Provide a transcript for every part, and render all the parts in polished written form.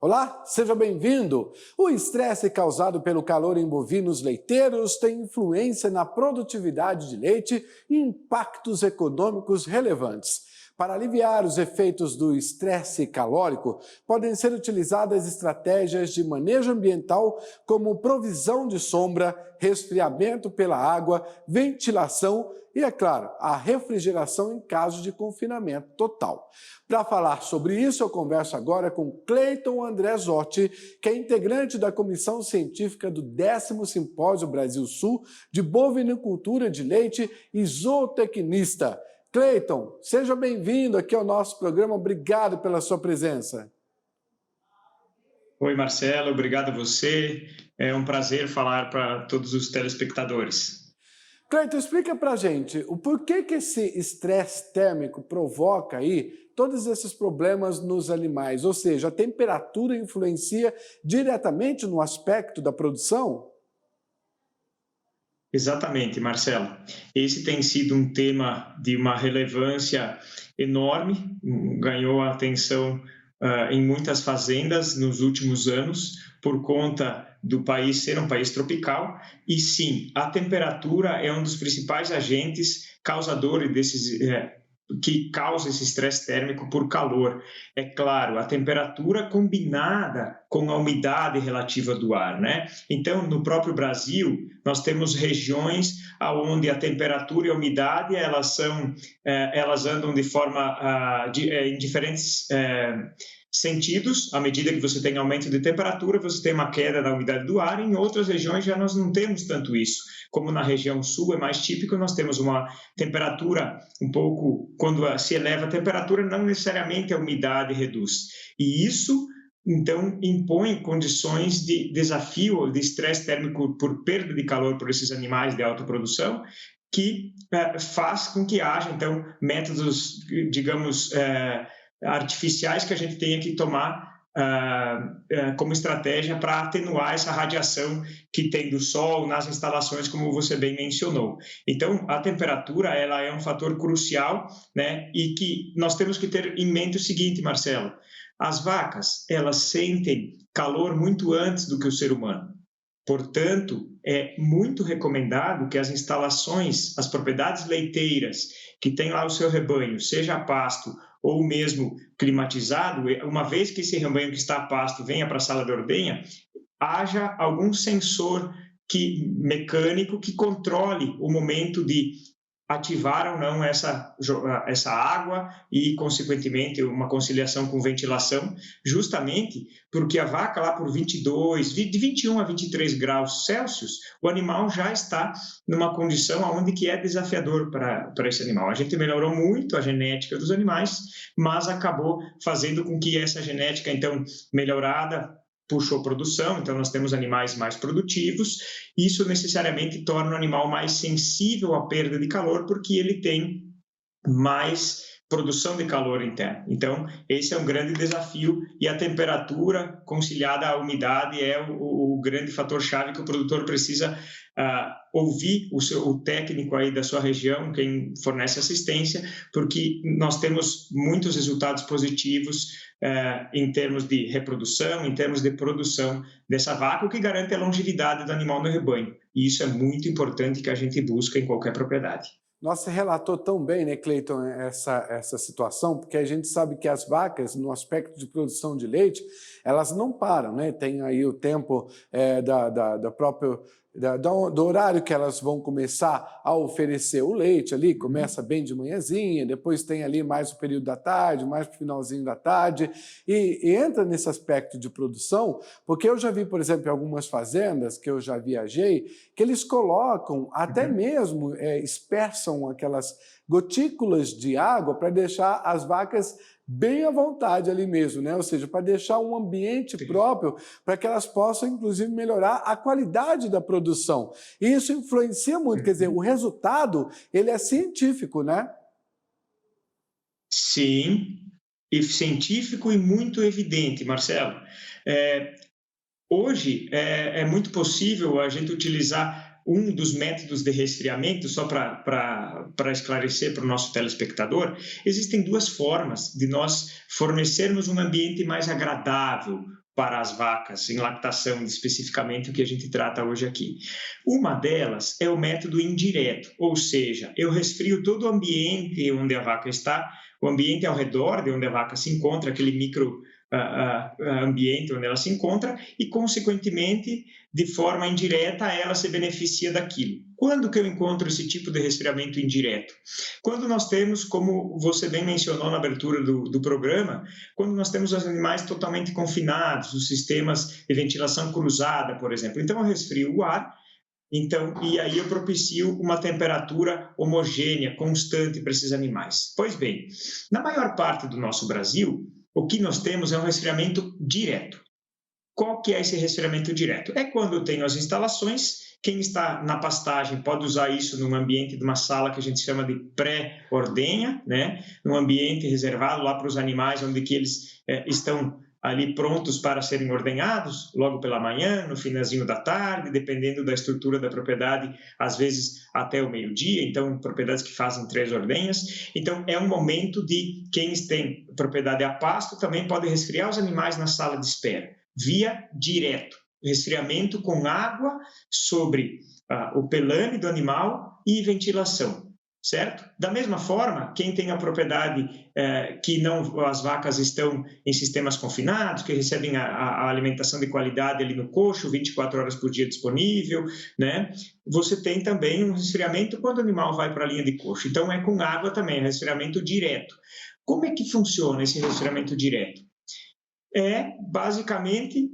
Olá, seja bem-vindo! O estresse causado pelo calor em bovinos leiteiros tem influência na produtividade de leite e impactos econômicos relevantes. Para aliviar os efeitos do estresse calórico, podem ser utilizadas estratégias de manejo ambiental como provisão de sombra, resfriamento pela água, ventilação e, é claro, a refrigeração em caso de confinamento total. Para falar sobre isso, eu converso agora com Cleiton Andrezotti, que é integrante da Comissão Científica do 10º Simpósio Brasil-Sul de Bovinicultura de Leite e zootecnista. Cleiton, seja bem-vindo aqui ao nosso programa. Obrigado pela sua presença. Oi, Marcelo. Obrigado a você. É um prazer falar para todos os telespectadores. Cleiton, explica para a gente o porquê que esse estresse térmico provoca aí todos esses problemas nos animais, ou seja, a temperatura influencia diretamente no aspecto da produção? Exatamente, Marcelo. Esse tem sido um tema de uma relevância enorme, ganhou a atenção em muitas fazendas nos últimos anos, por conta do país ser um país tropical. E sim, a temperatura é um dos principais agentes causadores desses que causa esse estresse térmico por calor. É claro, a temperatura combinada com a umidade relativa do ar, né? Então, no próprio Brasil, nós temos regiões onde a temperatura e a umidade elas andam de forma em diferentes sentidos. À medida que você tem aumento de temperatura, você tem uma queda da umidade do ar. Em outras regiões já nós não temos tanto isso. Como na região sul é mais típico, nós temos uma temperatura um pouco, quando se eleva a temperatura, não necessariamente a umidade reduz. E isso, então, impõe condições de desafio, de estresse térmico por perda de calor por esses animais de alta produção, que faz com que haja, então, métodos, digamos, artificiais que a gente tenha que tomar como estratégia para atenuar essa radiação que tem do sol nas instalações, como você bem mencionou. Então, a temperatura ela é um fator crucial, né? E que nós temos que ter em mente o seguinte, Marcelo: as vacas, elas sentem calor muito antes do que o ser humano. Portanto, é muito recomendado que as instalações, as propriedades leiteiras que tem lá o seu rebanho, seja a pasto ou mesmo climatizado, uma vez que esse rebanho que está a pasto venha para a sala de ordenha, haja algum sensor mecânico que controle o momento de ativar ou não essa água e, consequentemente, uma conciliação com ventilação, justamente porque a vaca lá por de 21 a 23 graus Celsius, o animal já está numa condição onde que é desafiador para esse animal. A gente melhorou muito a genética dos animais, mas acabou fazendo com que essa genética, então, melhorada, puxou produção, então nós temos animais mais produtivos. Isso necessariamente torna o animal mais sensível à perda de calor, porque ele tem mais produção de calor interno. Então, esse é um grande desafio, e a temperatura conciliada à umidade é o grande fator-chave que o produtor precisa ouvir o técnico aí da sua região, quem fornece assistência, porque nós temos muitos resultados positivos em termos de reprodução, em termos de produção dessa vaca, o que garante a longevidade do animal no rebanho. E isso é muito importante que a gente busca em qualquer propriedade. Nossa, relatou tão bem, né, Cleiton, essa situação, porque a gente sabe que as vacas, no aspecto de produção de leite, elas não param, né? Tem aí o tempo do horário que elas vão começar a oferecer o leite ali, começa bem de manhãzinha, depois tem ali mais o período da tarde, mais para o finalzinho da tarde, e entra nesse aspecto de produção, porque eu já vi, por exemplo, em algumas fazendas que eu já viajei, que eles colocam, até mesmo espersam aquelas gotículas de água para deixar as vacas bem à vontade ali mesmo, né? Ou seja, para deixar um ambiente próprio para que elas possam, inclusive, melhorar a qualidade da produção. E isso influencia muito, quer dizer, o resultado, ele é científico, né? Sim, e científico e muito evidente, Marcelo. Hoje é muito possível a gente utilizar um dos métodos de resfriamento, só para esclarecer para o nosso telespectador, existem duas formas de nós fornecermos um ambiente mais agradável para as vacas, em lactação, especificamente o que a gente trata hoje aqui. Uma delas é o método indireto, ou seja, eu resfrio todo o ambiente onde a vaca está, o ambiente ao redor de onde a vaca se encontra, aquele micro ambiente onde ela se encontra, e, consequentemente, de forma indireta, ela se beneficia daquilo. Quando que eu encontro esse tipo de resfriamento indireto? Quando nós temos, como você bem mencionou na abertura do programa, quando nós temos os animais totalmente confinados, os sistemas de ventilação cruzada, por exemplo. Então, eu resfrio o ar, e aí eu propicio uma temperatura homogênea, constante para esses animais. Pois bem, na maior parte do nosso Brasil, o que nós temos é um resfriamento direto. Qual que é esse resfriamento direto? É quando eu tenho as instalações, quem está na pastagem pode usar isso num ambiente de uma sala que a gente chama de pré-ordenha, né? Num ambiente reservado lá para os animais, onde que eles estão ali prontos para serem ordenhados, logo pela manhã, no finalzinho da tarde, dependendo da estrutura da propriedade, às vezes até o meio-dia, então propriedades que fazem 3 ordenhas. Então é um momento de quem tem propriedade a pasto também pode resfriar os animais na sala de espera, via direto, resfriamento com água sobre o pelame do animal e ventilação. Certo? Da mesma forma, quem tem a propriedade que não, as vacas estão em sistemas confinados, que recebem a alimentação de qualidade ali no coxo, 24 horas por dia disponível, né? Você tem também um resfriamento quando o animal vai para a linha de coxo. Então, é com água também, resfriamento direto. Como é que funciona esse resfriamento direto? É, basicamente,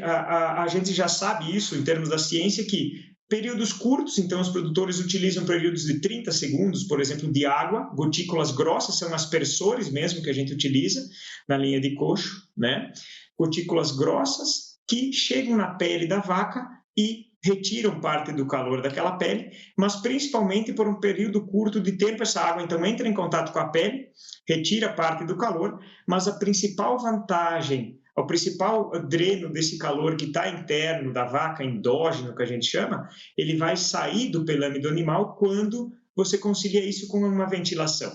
a gente já sabe isso em termos da ciência, que períodos curtos, então os produtores utilizam períodos de 30 segundos, por exemplo, de água, gotículas grossas, são aspersores mesmo que a gente utiliza na linha de coxo, né? Gotículas grossas que chegam na pele da vaca e retiram parte do calor daquela pele, mas principalmente por um período curto de tempo essa água então entra em contato com a pele, retira parte do calor, mas a principal vantagem, o principal dreno desse calor que está interno da vaca, endógeno, que a gente chama, ele vai sair do pelame do animal quando você concilia isso com uma ventilação.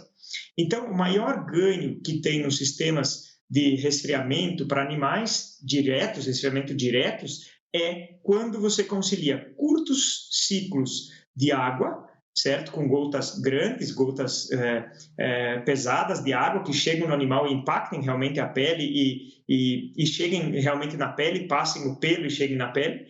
Então, o maior ganho que tem nos sistemas de resfriamento para animais diretos, resfriamento diretos, é quando você concilia curtos ciclos de água, certo? Com gotas grandes, gotas pesadas de água que chegam no animal e impactem realmente a pele e cheguem realmente na pele, passem o pelo e cheguem na pele.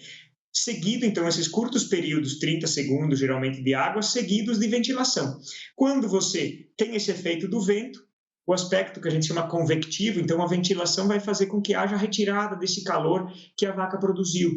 Seguido, então, esses curtos períodos, 30 segundos geralmente de água, seguidos de ventilação. Quando você tem esse efeito do vento, o aspecto que a gente chama convectivo, então a ventilação vai fazer com que haja retirada desse calor que a vaca produziu.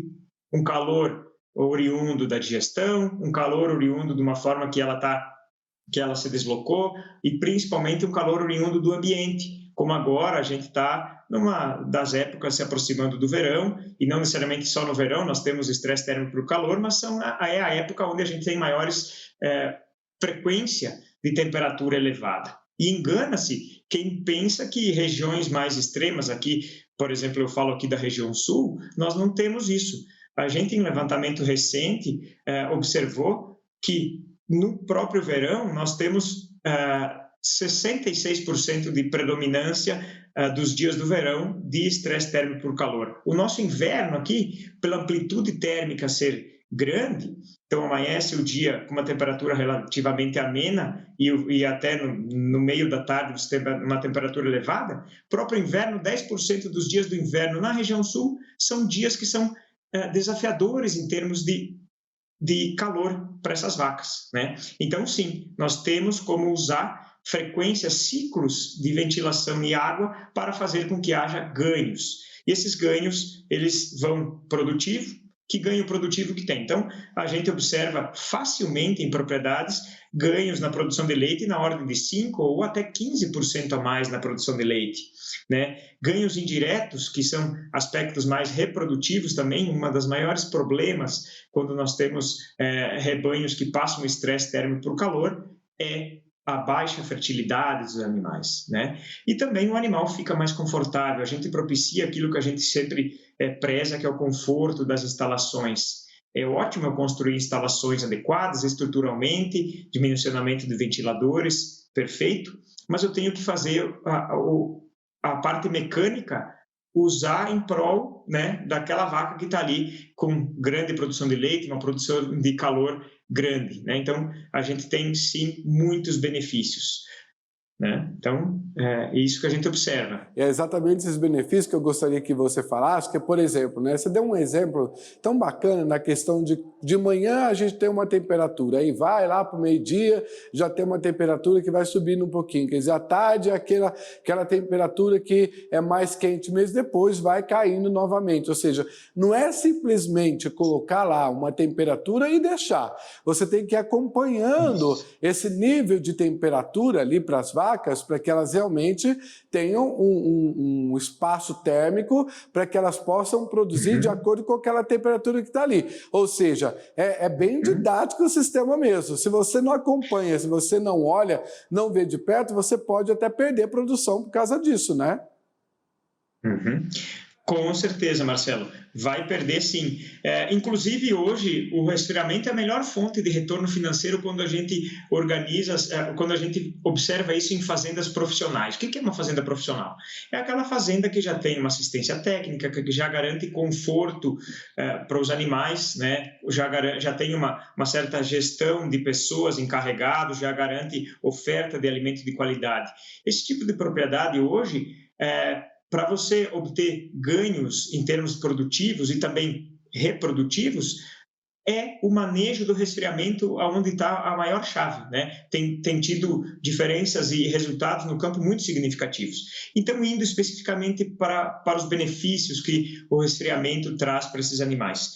Um calor oriundo da digestão, um calor oriundo de uma forma que ela se deslocou e principalmente um calor oriundo do ambiente, como agora a gente está numa das épocas se aproximando do verão, e não necessariamente só no verão nós temos estresse térmico para o calor, mas é a época onde a gente tem maiores frequência de temperatura elevada. E engana-se quem pensa que regiões mais extremas, aqui, por exemplo, eu falo aqui da região sul, nós não temos isso. A gente, em levantamento recente, observou que no próprio verão nós temos 66% de predominância dos dias do verão de estresse térmico por calor. O nosso inverno aqui, pela amplitude térmica ser grande, então amanhece o dia com uma temperatura relativamente amena e até no meio da tarde você tem uma temperatura elevada, próprio inverno, 10% dos dias do inverno na região sul são dias que são desafiadores em termos de calor para essas vacas, né? Então, sim, nós temos como usar frequências, ciclos de ventilação e água para fazer com que haja ganhos. E esses ganhos, eles vão produtivo, que ganho produtivo que tem. Então, a gente observa facilmente em propriedades ganhos na produção de leite na ordem de 5% ou até 15% a mais na produção de leite, né? Ganhos indiretos, que são aspectos mais reprodutivos também, um dos maiores problemas quando nós temos rebanhos que passam estresse térmico por calor é a baixa fertilidade dos animais, né? E também o animal fica mais confortável, a gente propicia aquilo que a gente sempre preza, que é o conforto das instalações. É ótimo eu construir instalações adequadas, estruturalmente, dimensionamento de ventiladores, perfeito, mas eu tenho que fazer a parte mecânica usar em prol, né, daquela vaca que está ali com grande produção de leite, uma produção de calor grande, né? Então, a gente tem, sim, muitos benefícios, né? Então, é isso que a gente observa. É exatamente esses benefícios que eu gostaria que você falasse, que, por exemplo, né, você deu um exemplo tão bacana na questão de manhã a gente tem uma temperatura, aí vai lá para o meio-dia, já tem uma temperatura que vai subindo um pouquinho, quer dizer, à tarde é aquela temperatura que é mais quente mesmo, depois vai caindo novamente, ou seja, não é simplesmente colocar lá uma temperatura e deixar, você tem que ir acompanhando esse nível de temperatura ali para as vacas, para que elas realmente tenham um espaço térmico para que elas possam produzir de acordo com aquela temperatura que está ali. Ou seja, é bem didático o sistema mesmo. Se você não acompanha, se você não olha, não vê de perto, você pode até perder produção por causa disso, né? Uhum. Com certeza, Marcelo. Vai perder, sim. Inclusive, hoje, o resfriamento é a melhor fonte de retorno financeiro quando a gente organiza, quando a gente observa isso em fazendas profissionais. O que é uma fazenda profissional? É aquela fazenda que já tem uma assistência técnica, que já garante conforto para os animais, né? Já tem uma certa gestão de pessoas encarregados, já garante oferta de alimento de qualidade. Esse tipo de propriedade hoje para você obter ganhos em termos produtivos e também reprodutivos, é o manejo do resfriamento onde está a maior chave, né? Tem tido diferenças e resultados no campo muito significativos. Então, indo especificamente para os benefícios que o resfriamento traz para esses animais.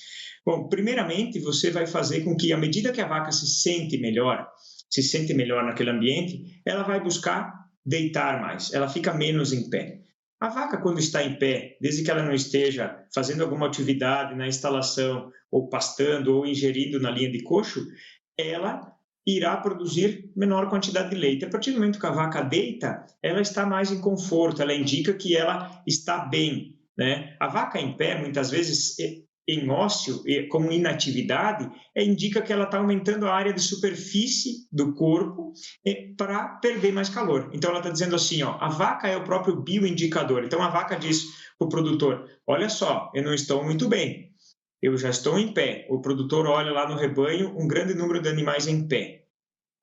Bom, primeiramente, você vai fazer com que, à medida que a vaca se sente melhor naquele ambiente, ela vai buscar deitar mais, ela fica menos em pé. A vaca, quando está em pé, desde que ela não esteja fazendo alguma atividade na instalação, ou pastando, ou ingerindo na linha de coxo, ela irá produzir menor quantidade de leite. A partir do momento que a vaca deita, ela está mais em conforto, ela indica que ela está bem, né? A vaca em pé, muitas vezes, em ócio, como inatividade, indica que ela está aumentando a área de superfície do corpo para perder mais calor. Então, ela está dizendo assim, ó, a vaca é o próprio bioindicador. Então, a vaca diz para o produtor, olha só, eu não estou muito bem, eu já estou em pé. O produtor olha lá no rebanho um grande número de animais em pé.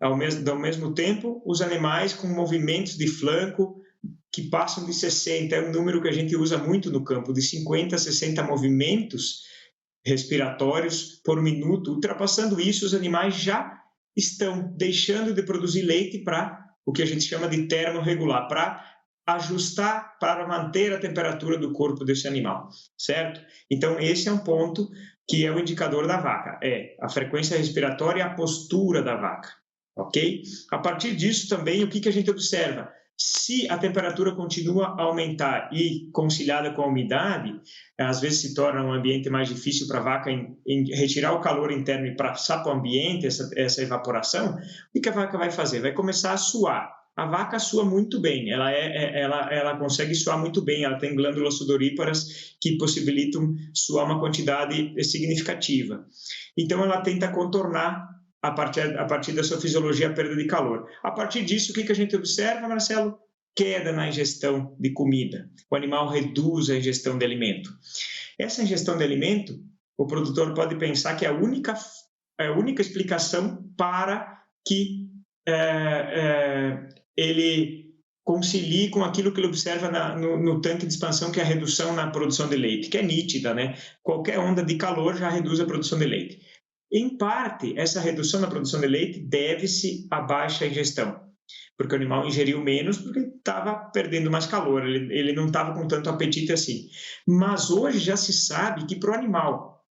Ao mesmo tempo, os animais com movimentos de flanco que passam de 60, é um número que a gente usa muito no campo, de 50 a 60 movimentos respiratórios por minuto. Ultrapassando isso, os animais já estão deixando de produzir leite para o que a gente chama de termorregular, para ajustar, para manter a temperatura do corpo desse animal, certo? Então, esse é um ponto que é o indicador da vaca, é a frequência respiratória e a postura da vaca, ok? A partir disso também, o que a gente observa? Se a temperatura continua a aumentar e conciliada com a umidade, às vezes se torna um ambiente mais difícil para a vaca em retirar o calor interno e passar para o ambiente, essa evaporação, o que a vaca vai fazer? Vai começar a suar. A vaca sua muito bem, ela consegue suar muito bem, ela tem glândulas sudoríparas que possibilitam suar uma quantidade significativa. Então, ela tenta contornar a partir da sua fisiologia, a perda de calor. A partir disso, o que a gente observa, Marcelo? Queda na ingestão de comida. O animal reduz a ingestão de alimento. Essa ingestão de alimento, o produtor pode pensar que é a única explicação para que ele concilie com aquilo que ele observa no tanque de expansão, que é a redução na produção de leite, que é nítida, né? Qualquer onda de calor já reduz a produção de leite. Em parte, essa redução na produção de leite deve-se à baixa ingestão, porque o animal ingeriu menos porque estava perdendo mais calor, ele não estava com tanto apetite assim. Mas hoje já se sabe que para o animal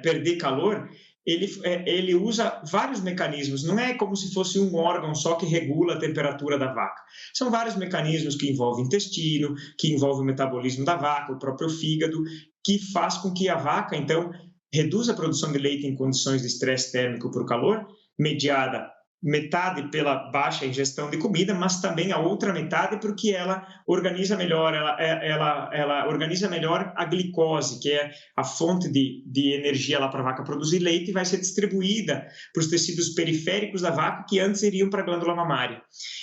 perder calor, ele usa vários mecanismos, não é como se fosse um órgão só que regula a temperatura da vaca. São vários mecanismos que envolvem intestino, que envolvem o metabolismo da vaca, o próprio fígado, que faz com que a vaca, então, reduz a produção de leite em condições de estresse térmico por calor, mediada metade pela baixa ingestão de comida, mas também a outra metade porque ela organiza melhor, ela organiza melhor a glicose, que é a fonte de energia lá para a vaca produzir leite, e vai ser distribuída para os tecidos periféricos da vaca que antes iriam para a glândula mamária.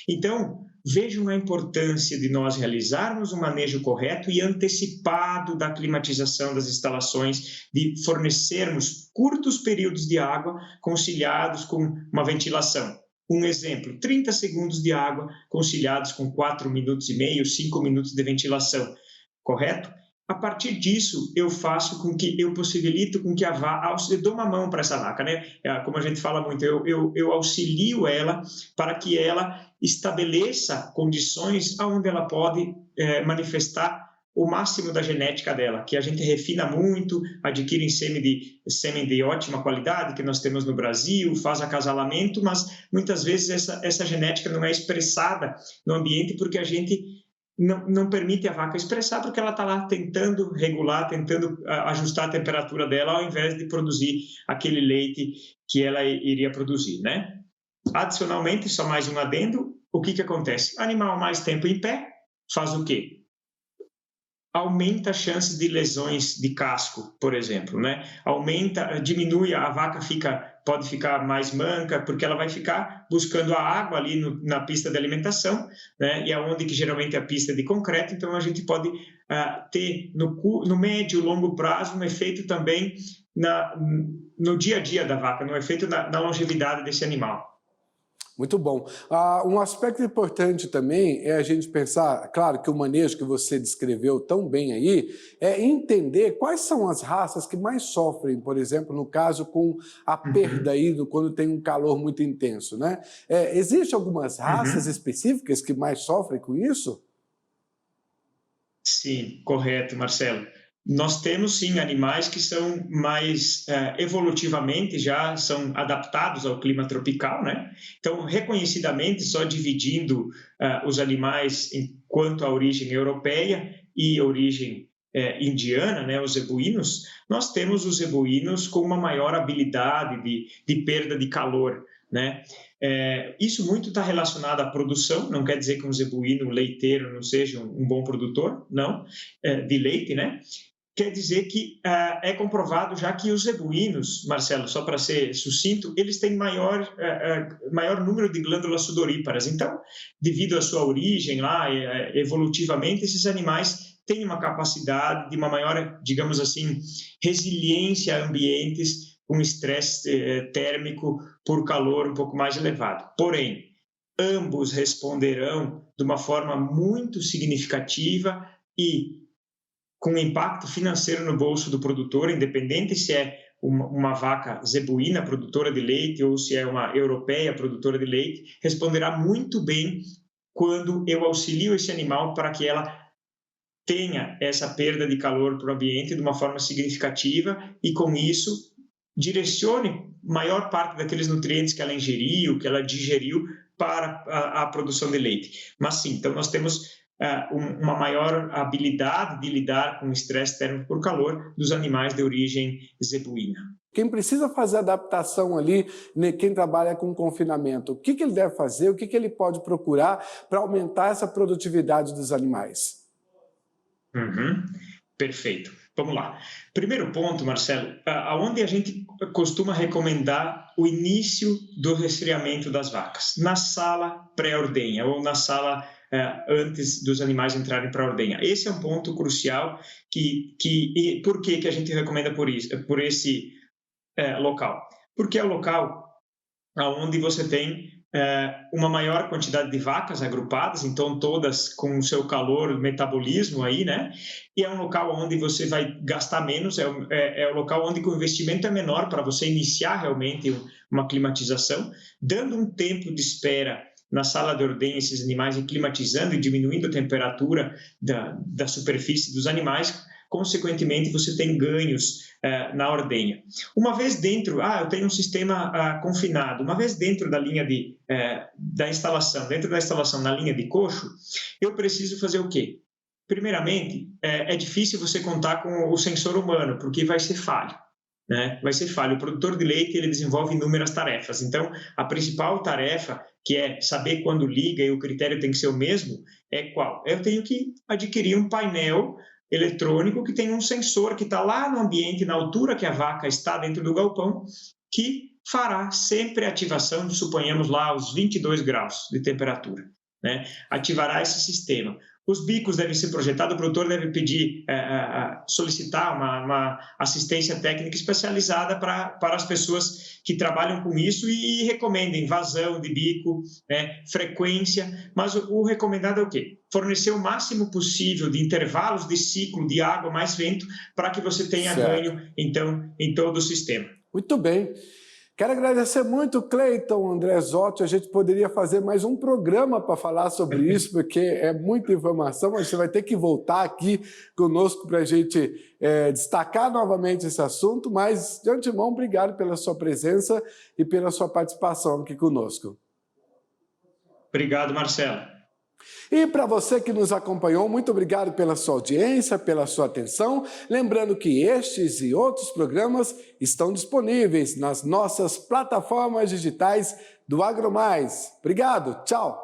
Então, vejam a importância de nós realizarmos um manejo correto e antecipado da climatização das instalações, de fornecermos curtos períodos de água conciliados com uma ventilação. Um exemplo, 30 segundos de água conciliados com 4 minutos e meio, 5 minutos de ventilação, correto? A partir disso, eu faço com que, eu possibilito com que a vaca, eu dou uma mão para essa vaca, né? Como a gente fala muito, eu auxilio ela para que ela estabeleça condições onde ela pode manifestar o máximo da genética dela, que a gente refina muito, adquire sêmen de ótima qualidade, que nós temos no Brasil, faz acasalamento, mas muitas vezes essa genética não é expressada no ambiente porque a gente não permite a vaca expressar, porque ela está lá tentando regular, tentando ajustar a temperatura dela, ao invés de produzir aquele leite que ela iria produzir, né? Adicionalmente, só mais um adendo, o que acontece? Animal mais tempo em pé faz o quê? Aumenta a chance de lesões de casco, por exemplo, né? Diminui, a vaca pode ficar mais manca, porque ela vai ficar buscando a água ali na pista de alimentação, né? E aonde que geralmente é a pista de concreto, então a gente pode ter no médio e longo prazo um efeito também no dia a dia da vaca, no efeito na longevidade desse animal. Muito bom. Um aspecto importante também é a gente pensar, claro que o manejo que você descreveu tão bem aí, é entender quais são as raças que mais sofrem, por exemplo, no caso com a perda aí quando tem um calor muito intenso, né? Existem algumas raças específicas que mais sofrem com isso? Sim, correto, Marcelo. Nós temos, sim, animais que são mais evolutivamente já são adaptados ao clima tropical, né? Então, reconhecidamente, só dividindo os animais quanto à origem europeia e origem indiana, né, os zebuínos, nós temos os zebuínos com uma maior habilidade de perda de calor, né? Isso muito está relacionado à produção, não quer dizer que um zebuíno leiteiro não seja um bom produtor, não, de leite, né? Quer dizer que é comprovado já que os zebuínos, Marcelo, só para ser sucinto, eles têm maior número de glândulas sudoríparas. Então, devido à sua origem lá, evolutivamente, esses animais têm uma capacidade de uma maior, digamos assim, resiliência a ambientes com estresse térmico por calor um pouco mais elevado. Porém, ambos responderão de uma forma muito significativa e com impacto financeiro no bolso do produtor, independente se é uma vaca zebuína produtora de leite ou se é uma europeia produtora de leite, responderá muito bem quando eu auxilio esse animal para que ela tenha essa perda de calor para o ambiente de uma forma significativa e, com isso, direcione maior parte daqueles nutrientes que ela ingeriu, que ela digeriu para a produção de leite. Mas sim, então nós temos uma maior habilidade de lidar com o estresse térmico por calor dos animais de origem zebuína. Quem precisa fazer adaptação ali, né, quem trabalha com confinamento, o que ele deve fazer, o que ele pode procurar para aumentar essa produtividade dos animais? Perfeito. Vamos lá. Primeiro ponto, Marcelo, aonde a gente costuma recomendar o início do resfriamento das vacas? Na sala pré-ordenha ou na sala antes dos animais entrarem para a ordenha. Esse é um ponto crucial e por que a gente recomenda por esse local? Porque é o local onde você tem uma maior quantidade de vacas agrupadas, então todas com o seu calor, metabolismo aí, né? E é um local onde você vai gastar menos, é o local onde o investimento é menor para você iniciar realmente uma climatização, dando um tempo de espera na sala de ordenha esses animais e climatizando e diminuindo a temperatura da superfície dos animais, consequentemente você tem ganhos na ordenha. Uma vez dentro, eu tenho um sistema confinado, uma vez dentro da linha da instalação, na linha de coxo, eu preciso fazer o quê? Primeiramente, é difícil você contar com o sensor humano, porque vai ser falho. né, vai ser falho. O produtor de leite, ele desenvolve inúmeras tarefas. Então, a principal tarefa, que é saber quando liga e o critério tem que ser o mesmo, é qual? Eu tenho que adquirir um painel eletrônico que tem um sensor que está lá no ambiente, na altura que a vaca está dentro do galpão, que fará sempre a ativação de, suponhamos lá, os 22 graus de temperatura, né? Ativará esse sistema. Os bicos devem ser projetados, o produtor deve pedir, solicitar uma assistência técnica especializada para as pessoas que trabalham com isso e recomendem vazão de bico, né, frequência, mas o recomendado é o quê? Fornecer o máximo possível de intervalos de ciclo de água mais vento para que você tenha ganho, então, em todo o sistema. Muito bem. Quero agradecer muito, Cleiton Andrezotti. A gente poderia fazer mais um programa para falar sobre isso, porque é muita informação, mas você vai ter que voltar aqui conosco para a gente destacar novamente esse assunto. Mas, de antemão, obrigado pela sua presença e pela sua participação aqui conosco. Obrigado, Marcelo. E para você que nos acompanhou, muito obrigado pela sua audiência, pela sua atenção. Lembrando que estes e outros programas estão disponíveis nas nossas plataformas digitais do AgroMais. Obrigado, tchau!